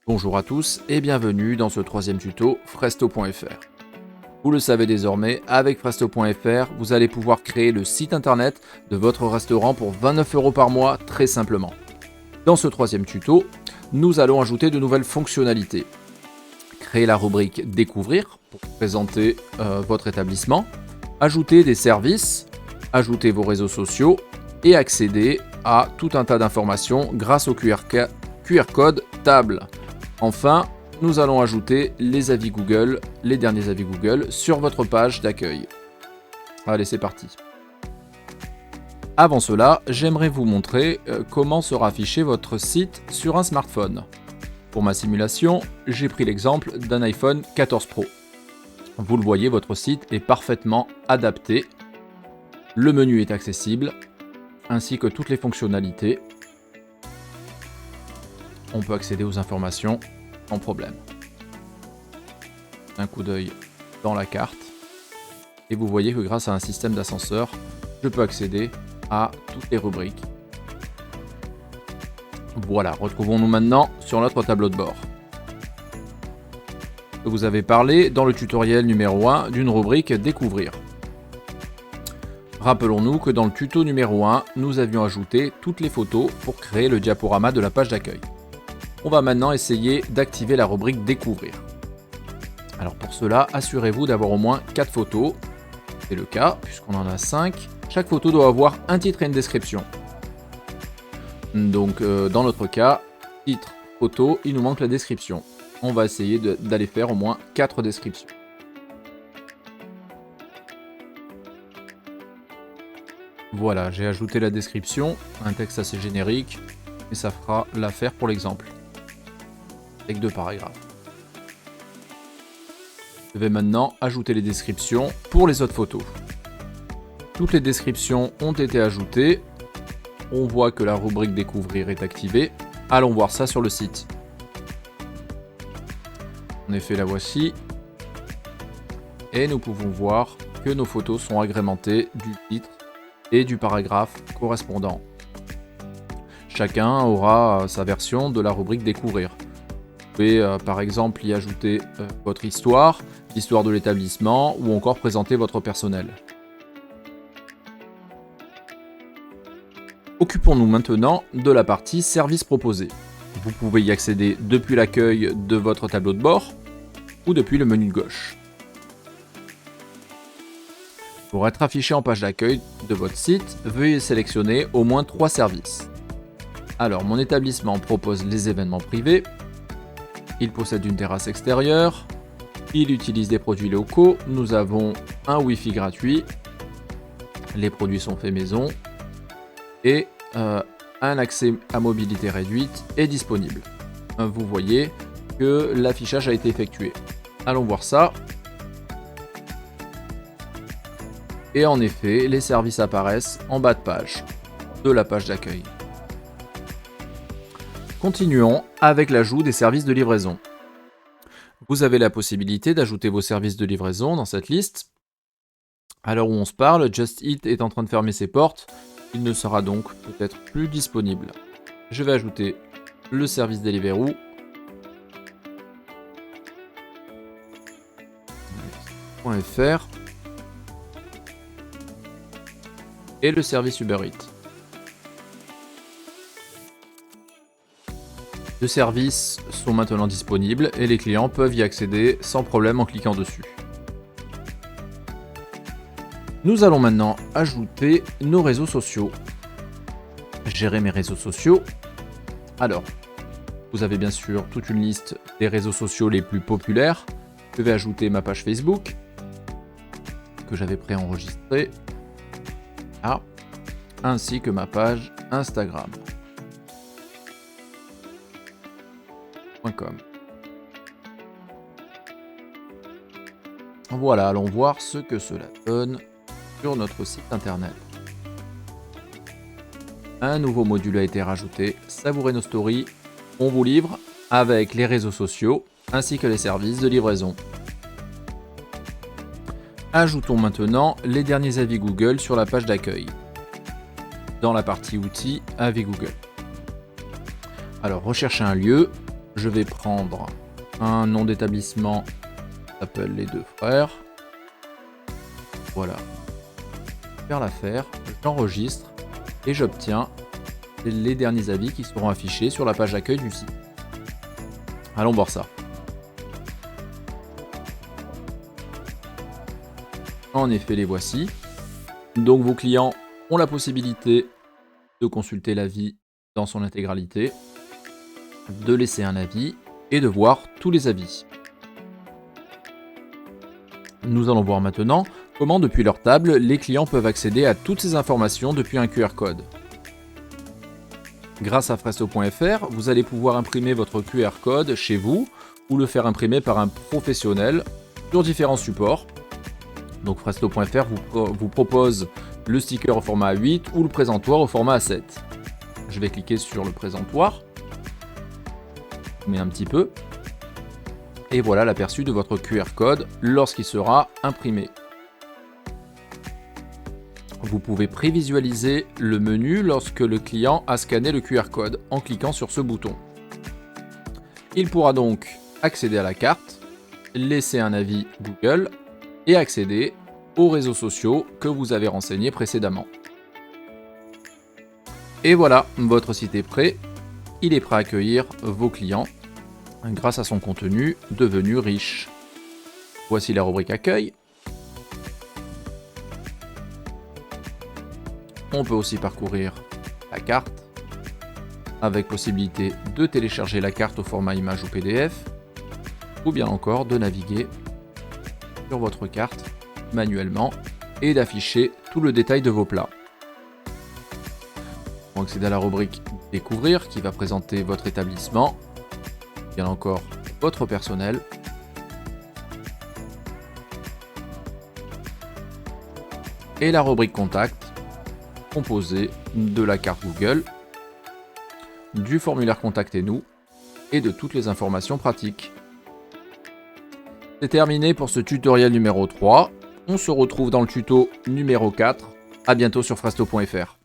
Bonjour à tous et bienvenue dans ce troisième tuto Fresto.fr. Vous le savez désormais, avec Fresto.fr, vous allez pouvoir créer le site internet de votre restaurant pour 29 € par mois très simplement. Dans ce troisième tuto, nous allons ajouter de nouvelles fonctionnalités. Créer la rubrique Découvrir pour présenter votre établissement, ajouter des services, ajouter vos réseaux sociaux et accéder à tout un tas d'informations grâce au QR code table. Enfin, nous allons ajouter les avis Google, les derniers avis Google sur votre page d'accueil. Allez, c'est parti. Avant cela, j'aimerais vous montrer comment sera affiché votre site sur un smartphone. Pour ma simulation, j'ai pris l'exemple d'un iPhone 14 Pro. Vous le voyez, votre site est parfaitement adapté. Le menu est accessible, ainsi que toutes les fonctionnalités. On peut accéder aux informations sans problème. Un coup d'œil dans la carte. Et vous voyez que grâce à un système d'ascenseur, je peux accéder à toutes les rubriques. Voilà, retrouvons-nous maintenant sur notre tableau de bord. Je vous avais parlé dans le tutoriel numéro 1 d'une rubrique Découvrir. Rappelons-nous que dans le tuto numéro 1, nous avions ajouté toutes les photos pour créer le diaporama de la page d'accueil. On va maintenant essayer d'activer la rubrique Découvrir. Alors pour cela, assurez-vous d'avoir au moins 4 photos. C'est le cas, puisqu'on en a 5. Chaque photo doit avoir un titre et une description. Donc dans notre cas, titre, photo, il nous manque la description. On va essayer d'aller faire au moins 4 descriptions. Voilà, j'ai ajouté la description, un texte assez générique, et ça fera l'affaire pour l'exemple. Avec 2 paragraphes. Je vais maintenant ajouter les descriptions pour les autres photos. Toutes les descriptions ont été ajoutées. On voit que la rubrique Découvrir est activée. Allons voir ça sur le site. En effet, la voici. Et nous pouvons voir que nos photos sont agrémentées du titre et du paragraphe correspondant. Chacun aura sa version de la rubrique Découvrir. Vous pouvez par exemple y ajouter votre histoire, l'histoire de l'établissement ou encore présenter votre personnel. Occupons-nous maintenant de la partie services proposés. Vous pouvez y accéder depuis l'accueil de votre tableau de bord ou depuis le menu de gauche. Pour être affiché en page d'accueil de votre site, veuillez sélectionner au moins 3 services. Alors, mon établissement propose les événements privés. Il possède une terrasse extérieure. Il utilise des produits locaux. Nous avons un Wi-Fi gratuit. Les produits sont faits maison. Et un accès à mobilité réduite est disponible. Vous voyez que l'affichage a été effectué. Allons voir ça. Et en effet, les services apparaissent en bas de page de la page d'accueil. Continuons avec l'ajout des services de livraison. Vous avez la possibilité d'ajouter vos services de livraison dans cette liste. À l'heure où on se parle, Just Eat est en train de fermer ses portes. Il ne sera donc peut-être plus disponible. Je vais ajouter le service Deliveroo. .fr et le service Uber Eats. Deux services sont maintenant disponibles et les clients peuvent y accéder sans problème en cliquant dessus. Nous allons maintenant ajouter nos réseaux sociaux. Gérer mes réseaux sociaux. Alors, vous avez bien sûr toute une liste des réseaux sociaux les plus populaires. Je vais ajouter ma page Facebook que j'avais préenregistrée. Ainsi que ma page Instagram. .com. Voilà, allons voir ce que cela donne sur notre site internet. Un nouveau module a été rajouté, Savourez nos stories. On vous livre avec les réseaux sociaux ainsi que les services de livraison. Ajoutons maintenant les derniers avis Google sur la page d'accueil. Dans la partie outils, avis Google. Alors, recherchez un lieu. Je vais prendre un nom d'établissement qui s'appelle Les Deux Frères. Voilà. Faire l'affaire, j'enregistre et j'obtiens les derniers avis qui seront affichés sur la page d'accueil du site. Allons voir ça. En effet, les voici. Donc vos clients ont la possibilité de consulter l'avis dans son intégralité, de laisser un avis et de voir tous les avis. Nous allons voir maintenant comment depuis leur table, les clients peuvent accéder à toutes ces informations depuis un QR code. Grâce à Fresto.fr, vous allez pouvoir imprimer votre QR code chez vous ou le faire imprimer par un professionnel sur différents supports. Donc Fresto.fr vous propose le sticker au format A8 ou le présentoir au format A7. Je vais cliquer sur le présentoir, je mets un petit peu, et voilà l'aperçu de votre QR code lorsqu'il sera imprimé. Vous pouvez prévisualiser le menu lorsque le client a scanné le QR code en cliquant sur ce bouton. Il pourra donc accéder à la carte, laisser un avis Google et accéder aux réseaux sociaux que vous avez renseignés précédemment. Et voilà, votre site est prêt. Il est prêt à accueillir vos clients grâce à son contenu devenu riche. Voici la rubrique accueil. On peut aussi parcourir la carte avec possibilité de télécharger la carte au format image ou PDF ou bien encore de naviguer sur votre carte manuellement et d'afficher tout le détail de vos plats. On accède à la rubrique découvrir qui va présenter votre établissement, bien encore votre personnel, et la rubrique contact composée de la carte Google, du formulaire Contactez-nous et de toutes les informations pratiques. C'est terminé pour ce tutoriel numéro 3. On se retrouve dans le tuto numéro 4. À bientôt sur Fresto.fr.